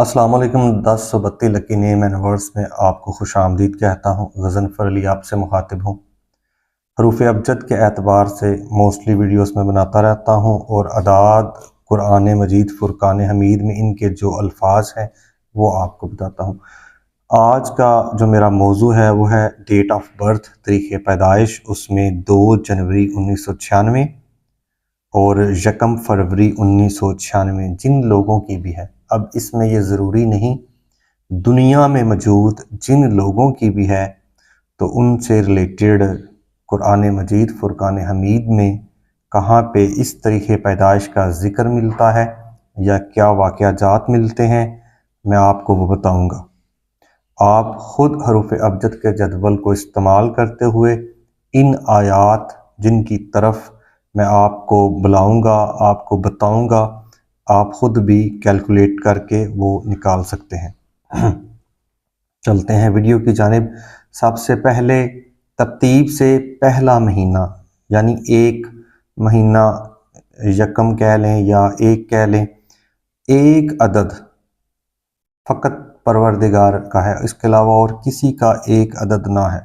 السلام علیکم 1032 لکی name and words میں آپ کو خوش آمدید کہتا ہوں۔ غضنفر علی آپ سے مخاطب ہوں۔ حروف ابجد کے اعتبار سے موسٹلی ویڈیوز میں بناتا رہتا ہوں اور اعداد قرآن مجید فرقان حمید میں ان کے جو الفاظ ہیں وہ آپ کو بتاتا ہوں۔ آج کا جو میرا موضوع ہے وہ ہے ڈیٹ آف برتھ، تاریخ پیدائش، اس میں 2 جنوری 1996 اور 1 فروری 1996 جن لوگوں کی بھی ہے۔ اب اس میں یہ ضروری نہیں دنیا میں موجود جن لوگوں کی بھی ہے تو ان سے ریلیٹڈ قرآن مجید فرقان حمید میں کہاں پہ اس طریقے پیدائش کا ذکر ملتا ہے یا کیا واقعات ملتے ہیں میں آپ کو وہ بتاؤں گا۔ آپ خود حروف ابجد کے جدول کو استعمال کرتے ہوئے ان آیات جن کی طرف میں آپ کو بلاؤں گا، آپ کو بتاؤں گا، آپ خود بھی کیلکولیٹ کر کے وہ نکال سکتے ہیں۔ چلتے ہیں ویڈیو کی جانب۔ سب سے پہلے ترتیب سے پہلا مہینہ یعنی ایک مہینہ یکم کہہ لیں یا ایک کہہ لیں، ایک عدد فقط پروردگار کا ہے، اس کے علاوہ اور کسی کا ایک عدد نہ ہے۔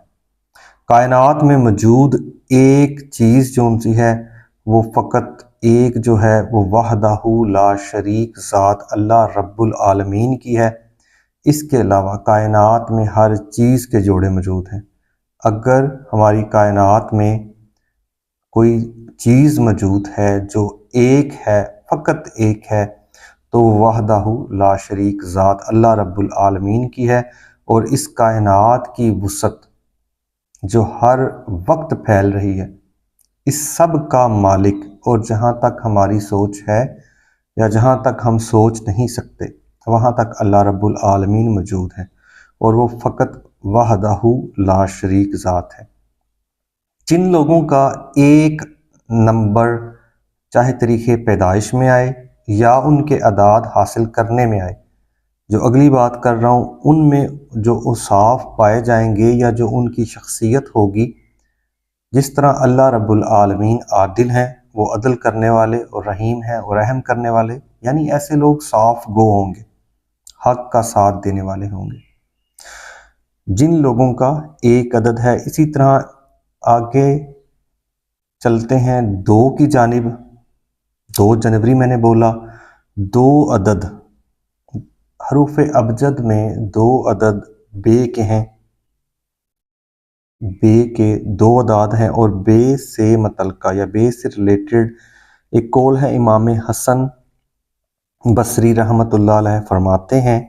کائنات میں موجود ایک چیز جو سی ہے وہ فقط ایک جو ہے وہ وحدہ لا شریک ذات اللہ رب العالمین کی ہے۔ اس کے علاوہ کائنات میں ہر چیز کے جوڑے موجود ہیں۔ اگر ہماری کائنات میں کوئی چیز موجود ہے جو ایک ہے، فقط ایک ہے، تو وحدہ لا شریک ذات اللہ رب العالمین کی ہے، اور اس کائنات کی وسعت جو ہر وقت پھیل رہی ہے اس سب کا مالک، اور جہاں تک ہماری سوچ ہے یا جہاں تک ہم سوچ نہیں سکتے وہاں تک اللہ رب العالمین موجود ہے، اور وہ فقط وحدہ لا شریک ذات ہے۔ جن لوگوں کا ایک نمبر چاہے طریقے پیدائش میں آئے یا ان کے اعداد حاصل کرنے میں آئے، جو اگلی بات کر رہا ہوں ان میں جو اوصاف پائے جائیں گے یا جو ان کی شخصیت ہوگی، جس طرح اللہ رب العالمین عادل ہیں، وہ عدل کرنے والے، اور رحیم ہیں اور رحم کرنے والے، یعنی ایسے لوگ صاف گو ہوں گے، حق کا ساتھ دینے والے ہوں گے۔ جن لوگوں کا ایک عدد ہے، اسی طرح آگے چلتے ہیں 2 کی جانب۔ 2 جنوری میں نے بولا، 2 عدد حروف ابجد میں 2 عدد بے کے ہیں، بے کے 2 اعداد ہیں، اور بے سے متعلقہ یا بے سے ریلیٹڈ ایک قول ہے امام حسن بصری رحمۃ اللہ علیہ فرماتے ہیں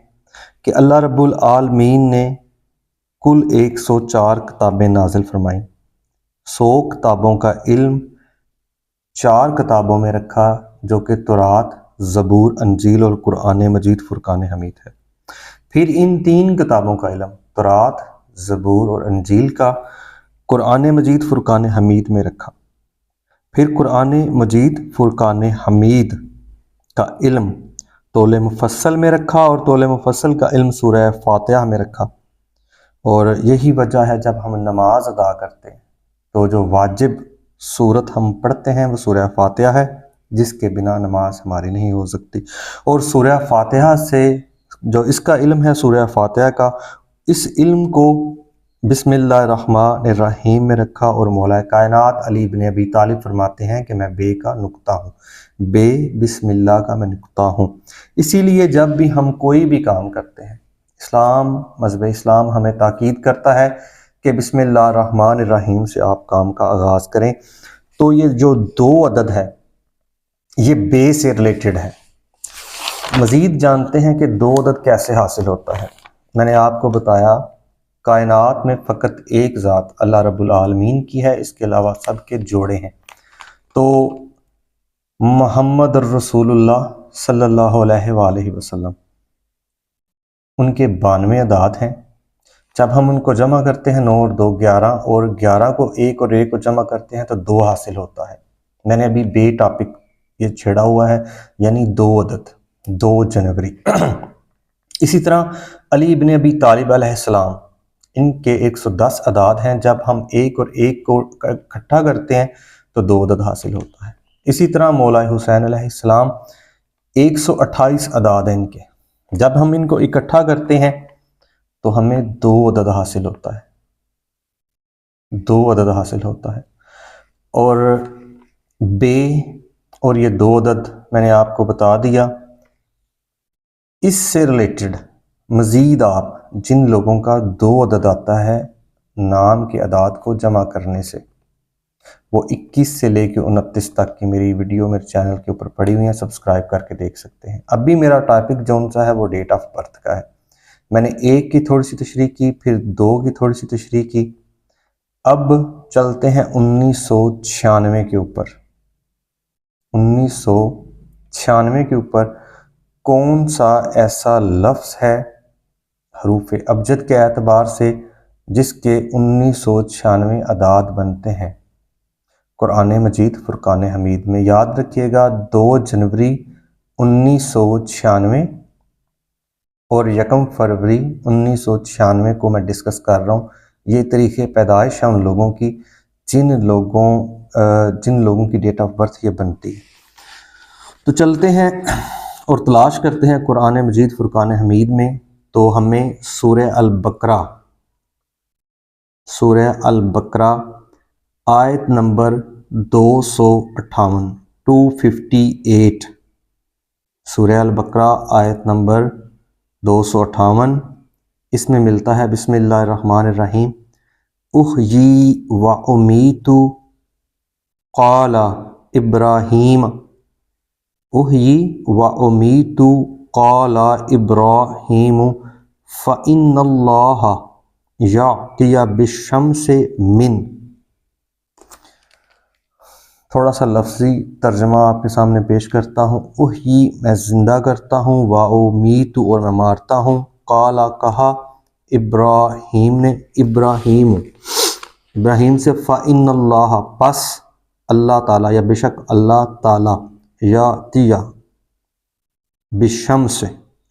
کہ اللہ رب العالمین نے کل 104 کتابیں نازل فرمائیں، 100 کتابوں کا علم 4 کتابوں میں رکھا جو کہ تورات، زبور، انجیل اور قرآن مجید فرقان حمید ہے۔ پھر ان 3 کتابوں کا علم تورات، زبور اور انجیل کا قرآن مجید فرقان حمید میں رکھا۔ پھر قرآن مجید فرقان حمید کا علم طول مفصل میں رکھا، اور طول مفصل کا علم سورہ فاتحہ میں رکھا۔ اور یہی وجہ ہے جب ہم نماز ادا کرتے ہیں تو جو واجب سورت ہم پڑھتے ہیں وہ سورہ فاتحہ ہے، جس کے بنا نماز ہماری نہیں ہو سکتی۔ اور سورہ فاتحہ سے جو اس کا علم ہے سورہ فاتحہ کا، اس علم کو بسم اللہ الرحمن الرحیم میں رکھا، اور مولا کائنات علی بن ابی طالب فرماتے ہیں کہ میں بے کا نقطہ ہوں، بے بسم اللہ کا میں نقطہ ہوں۔ اسی لیے جب بھی ہم کوئی بھی کام کرتے ہیں، مذہب اسلام ہمیں تاکید کرتا ہے کہ بسم اللہ الرحمن الرحیم سے آپ کام کا آغاز کریں۔ تو یہ جو 2 عدد ہے یہ بے سے ریلیٹڈ ہے۔ مزید جانتے ہیں کہ 2 عدد کیسے حاصل ہوتا ہے۔ میں نے آپ کو بتایا کائنات میں فقط ایک ذات اللہ رب العالمین کی ہے، اس کے علاوہ سب کے جوڑے ہیں۔ تو محمد الرسول اللہ صلی اللہ علیہ وآلہ وسلم ان کے 92 اعداد ہیں۔ جب ہم ان کو جمع کرتے ہیں 9 اور 2 11، اور 11 کو 1 اور 1 کو جمع کرتے ہیں تو 2 حاصل ہوتا ہے۔ میں نے ابھی بے ٹاپک یہ چھیڑا ہوا ہے، یعنی 2 عدد 2 جنوری۔ اسی طرح علی ابن ابی طالب علیہ السلام ان کے 110 اعداد ہیں، جب ہم 1 اور 1 کو اکٹھا کرتے ہیں تو 2 عدد حاصل ہوتا ہے۔ اسی طرح مولا حسین علیہ السلام 128 اعداد ہیں ان کے، جب ہم ان کو اکٹھا کرتے ہیں تو ہمیں 2 عدد حاصل ہوتا ہے، 2 عدد حاصل ہوتا ہے۔ اور بے اور یہ 2 عدد میں نے آپ کو بتا دیا۔ اس سے ریلیٹڈ مزید آپ جن لوگوں کا 2 عدد آتا ہے نام کے اعداد کو جمع کرنے سے، وہ 21 سے لے کے 29 تک کی میری ویڈیو میرے چینل کے اوپر پڑی ہوئی ہیں، سبسکرائب کر کے دیکھ سکتے ہیں۔ اب بھی میرا ٹاپک جون سا ہے وہ ڈیٹ آف برتھ کا ہے۔ میں نے 1 کی تھوڑی سی تشریح کی، پھر 2 کی تھوڑی سی تشریح کی۔ اب چلتے ہیں 1996 کے اوپر۔ 1996 کے اوپر کون سا ایسا لفظ ہے حروف ابجد کے اعتبار سے جس کے 1996 اعداد بنتے ہیں؟ قرآن مجید فرقان حمید میں، یاد رکھیے گا 2 جنوری 1996 اور 1 فروری 1996 کو میں ڈسکس کر رہا ہوں۔ یہ طریقے پیدائش ہے ان لوگوں کی جن لوگوں کی ڈیٹ آف برتھ یہ بنتی ہے۔ تو چلتے ہیں اور تلاش کرتے ہیں قرآن مجید فرقان حمید میں۔ تو ہمیں سورہ البقرہ آیت نمبر 258 258، سورہ البقرہ آیت نمبر 258، اس میں ملتا ہے بسم اللہ الرحمن الرحیم، احیی و امیت قال ابراہیم، احیی و امیت قال ابراہیم فإن اللہ یأتی بالشمس من۔ تھوڑا سا لفظی ترجمہ آپ کے سامنے پیش کرتا ہوں۔ احیی میں زندہ کرتا ہوں، و امیت اور میں مارتا ہوں، قال کہا، ابراہیم نے، ابراہیم سے، فإن اللہ پس اللہ تعالیٰ یا بے شک اللہ تعالیٰ، یاتی بالشمس،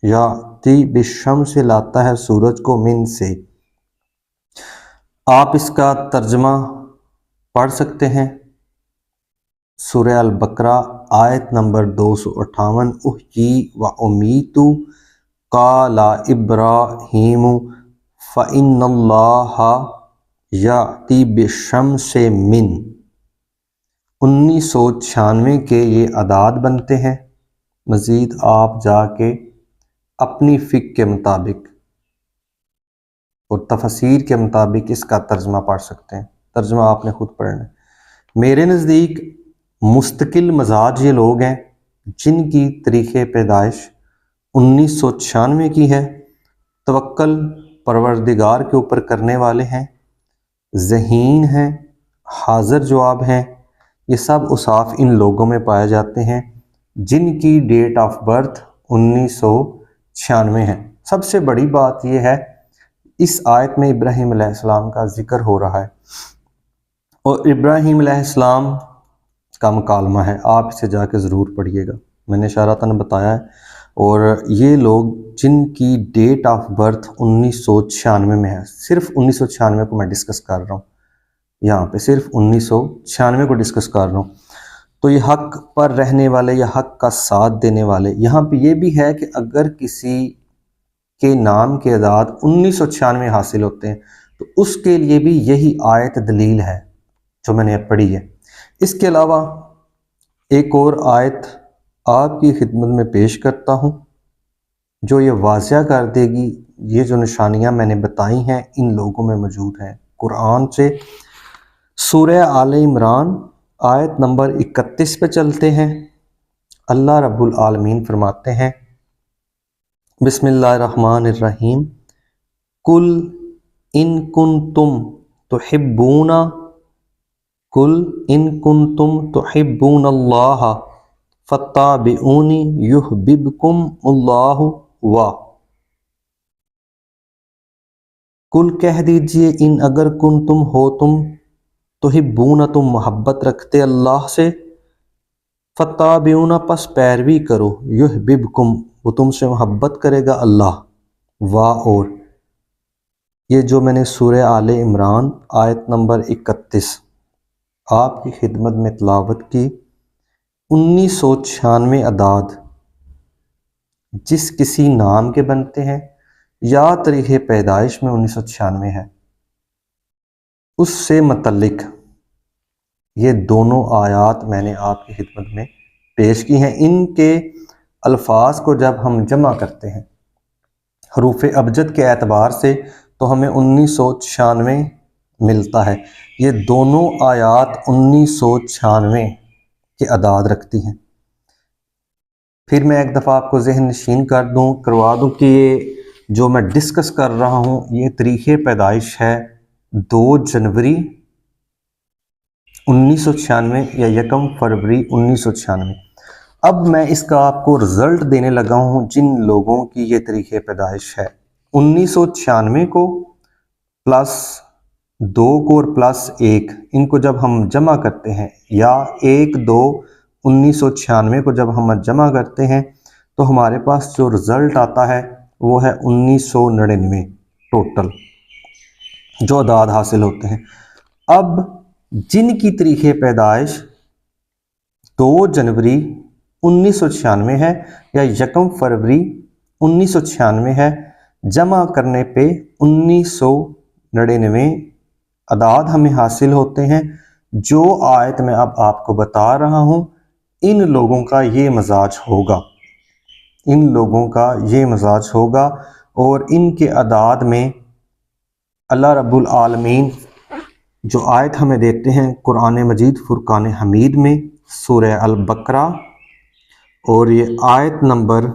یاتی بالشمس لاتا ہے سورج کو، من سے۔ آپ اس کا ترجمہ پڑھ سکتے ہیں۔ سورہ البقرہ آیت نمبر 258، احیی و امیت قال ابراہیم فإن اللہ یأتی بالشمس من۔ 1996 کے یہ اعداد بنتے ہیں۔ مزید آپ جا کے اپنی فقہ کے مطابق اور تفسیر کے مطابق اس کا ترجمہ پڑھ سکتے ہیں۔ ترجمہ آپ نے خود پڑھنا ہے۔ میرے نزدیک مستقل مزاج یہ لوگ ہیں جن کی تاریخ پیدائش 1996 کی ہے، توکل پروردگار کے اوپر کرنے والے ہیں، ذہین ہیں، حاضر جواب ہیں۔ یہ سب اوصاف ان لوگوں میں پائے جاتے ہیں جن کی ڈیٹ آف برتھ 1996 ہے۔ سب سے بڑی بات یہ ہے اس آیت میں ابراہیم علیہ السلام کا ذکر ہو رہا ہے، اور ابراہیم علیہ السلام کا مکالمہ ہے، آپ اسے جا کے ضرور پڑھیے گا، میں نے اشارتاً بتایا ہے۔ اور یہ لوگ جن کی ڈیٹ آف برتھ 1996 میں ہے، صرف 1996 کو میں ڈسکس کر رہا ہوں، یہاں پہ صرف 1996 کو ڈسکس کر رہا ہوں۔ تو یہ حق پر رہنے والے یا حق کا ساتھ دینے والے، یہاں پہ یہ بھی ہے کہ اگر کسی کے نام کے اعداد 1996 حاصل ہوتے ہیں تو اس کے لیے بھی یہی آیت دلیل ہے جو میں نے پڑھی ہے۔ اس کے علاوہ ایک اور آیت آپ کی خدمت میں پیش کرتا ہوں جو یہ واضح کر دے گی یہ جو نشانیاں میں نے بتائی ہیں ان لوگوں میں موجود ہیں قرآن سے۔ سورہ آل عمران آیت نمبر 31 پہ چلتے ہیں۔ اللہ رب العالمین فرماتے ہیں، بسم اللہ الرحمن الرحیم، قل ان کنتم تحبون، قل ان کنتم تحبون اللہ فاتبعونی یحببکم اللہ قل کہہ دیجئے، ان اگر کنتم ہو تم، تحبون تم محبت رکھتے اللہ سے، فاتبعون پس پیروی کرو، یحببکم وہ تم سے محبت کرے گا اللہ۔ اور یہ جو میں نے سورہ آل عمران آیت نمبر 31 آپ کی خدمت میں تلاوت کی، 1996 اعداد جس کسی نام کے بنتے ہیں یا تاریخ پیدائش میں 1996 ہے، اس سے متعلق یہ دونوں آیات میں نے آپ کی خدمت میں پیش کی ہیں۔ ان کے الفاظ کو جب ہم جمع کرتے ہیں حروف ابجد کے اعتبار سے تو ہمیں 1996 ملتا ہے۔ یہ دونوں آیات 1996 کے اعداد رکھتی ہیں۔ پھر میں ایک دفعہ آپ کو ذہن نشین کروا دوں کہ یہ جو میں ڈسکس کر رہا ہوں یہ تاریخ پیدائش ہے 2 جنوری 1996 یا 1 فروری 1996۔ اب میں اس کا آپ کو رزلٹ دینے لگا ہوں جن لوگوں کی یہ تاریخ پیدائش ہے 1996 کو پلس 2 کو اور پلس 1، ان کو جب ہم جمع کرتے ہیں یا 1/2/1996 کو جب ہم جمع کرتے ہیں تو ہمارے پاس جو رزلٹ آتا ہے وہ ہے 1999 ٹوٹل جو اعداد حاصل ہوتے ہیں۔ اب جن کی تاریخ پیدائش 2 جنوری 1996 ہے یا 1 فروری 1996 ہے، جمع کرنے پہ 1999 اعداد ہمیں حاصل ہوتے ہیں۔ جو آیت میں اب آپ کو بتا رہا ہوں ان لوگوں کا یہ مزاج ہوگا، ان لوگوں کا یہ مزاج ہوگا، اور ان کے اعداد میں اللہ رب العالمین جو آیت ہمیں دیتے ہیں قرآن مجید فرقان حمید میں سورہ البقرہ، اور یہ آیت نمبر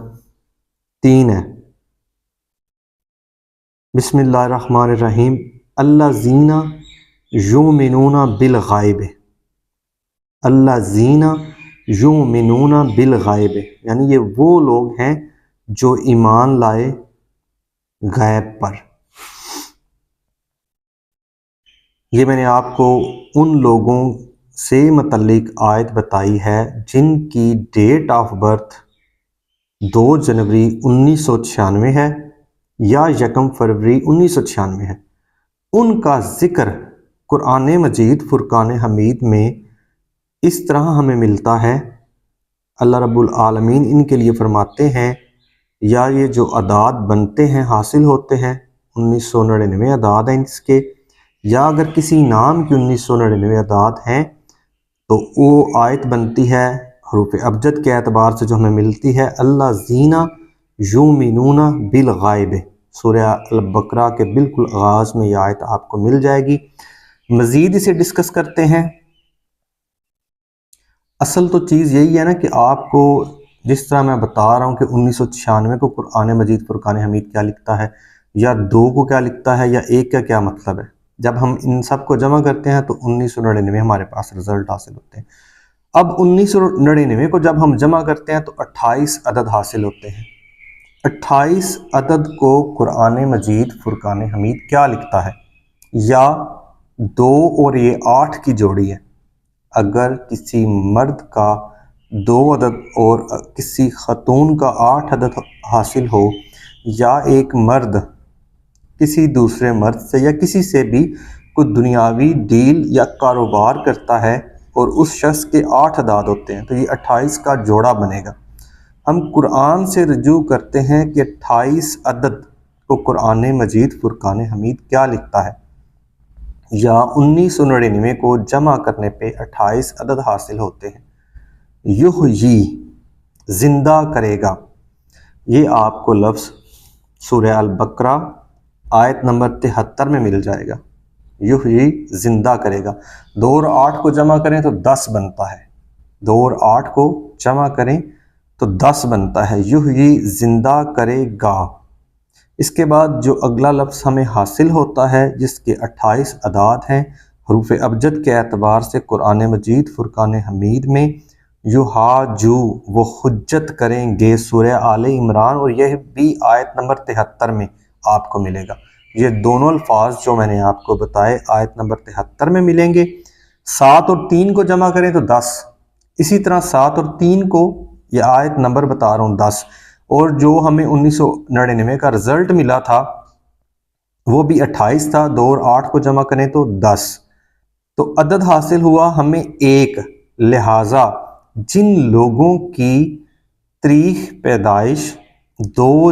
3 ہے۔ بسم اللہ الرحمن الرحیم، الذین یؤمنون بالغیب، الذین یؤمنون بالغیب، یعنی یہ وہ لوگ ہیں جو ایمان لائے غیب پر۔ یہ میں نے آپ کو ان لوگوں سے متعلق آیت بتائی ہے جن کی ڈیٹ آف برتھ 2 جنوری 1996 ہے یا 1 فروری 1996 ہے۔ ان کا ذکر قرآن مجید فرقان حمید میں اس طرح ہمیں ملتا ہے، اللہ رب العالمین ان کے لیے فرماتے ہیں یا یہ جو اعداد بنتے ہیں حاصل ہوتے ہیں 1999 اعداد ہیں اس کے، یا اگر کسی نام کی 1999 اعداد ہیں تو وہ آیت بنتی ہے حروف ابجد کے اعتبار سے جو ہمیں ملتی ہے الذین یؤمنون بالغیب۔ سورہ البقرہ کے بالکل آغاز میں یہ آیت آپ کو مل جائے گی۔ مزید اسے ڈسکس کرتے ہیں۔ اصل تو چیز یہی ہے نا کہ آپ کو جس طرح میں بتا رہا ہوں کہ 1996 کو قرآن مجید فرقان حمید کیا لکھتا ہے یا 2 کو کیا لکھتا ہے یا 1 کا کیا مطلب ہے، جب ہم ان سب کو جمع کرتے ہیں تو 1999 ہمارے پاس رزلٹ حاصل ہوتے ہیں۔ اب 1999 کو جب ہم جمع کرتے ہیں تو 28 عدد حاصل ہوتے ہیں۔ 28 عدد کو قرآن مجید فرقان حمید کیا لکھتا ہے، یا 2 اور یہ 8 کی جوڑی ہے۔ اگر کسی مرد کا 2 عدد اور کسی خاتون کا 8 عدد حاصل ہو، یا ایک مرد کسی دوسرے مرد سے یا کسی سے بھی کوئی دنیاوی ڈیل یا کاروبار کرتا ہے اور اس شخص کے 8 اعداد ہوتے ہیں تو یہ 28 کا جوڑا بنے گا۔ ہم قرآن سے رجوع کرتے ہیں کہ 28 عدد کو قرآن مجید فرقان حمید کیا لکھتا ہے، یا 1999 کو جمع کرنے پہ 28 عدد حاصل ہوتے ہیں۔ یحیی زندہ کرے گا، یہ آپ کو لفظ سورہ البقرہ آیت نمبر 73 میں مل جائے گا۔ یحیی زندہ کرے گا، 2 اور 8 کو جمع کریں تو 10 بنتا ہے، 2 اور 8 کو جمع کریں تو 10 بنتا ہے، یحیی زندہ کرے گا۔ اس کے بعد جو اگلا لفظ ہمیں حاصل ہوتا ہے جس کے 28 اعداد ہیں حروف ابجد کے اعتبار سے قرآن مجید فرقان حمید میں، یحاجو وہ حجت کریں گے، سورہ آل عمران، اور یہ بھی آیت نمبر 73 میں آپ کو ملے گا۔ یہ دونوں الفاظ جو میں نے آپ کو بتائے آیت نمبر 73 میں ملیں گے۔ 7 اور 3 کو جمع کریں تو 10، اسی طرح 7 اور 3 کو یہ آیت نمبر بتا رہا ہوں 10، اور جو ہمیں 1999 کا رزلٹ ملا تھا وہ بھی 28 تھا، 2 اور 8 کو جمع کریں تو 10، تو عدد حاصل ہوا ہمیں 1۔ لہٰذا جن لوگوں کی تاریخ پیدائش 2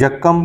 1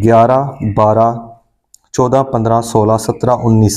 11, 12, 14, 15, 16, 17, 19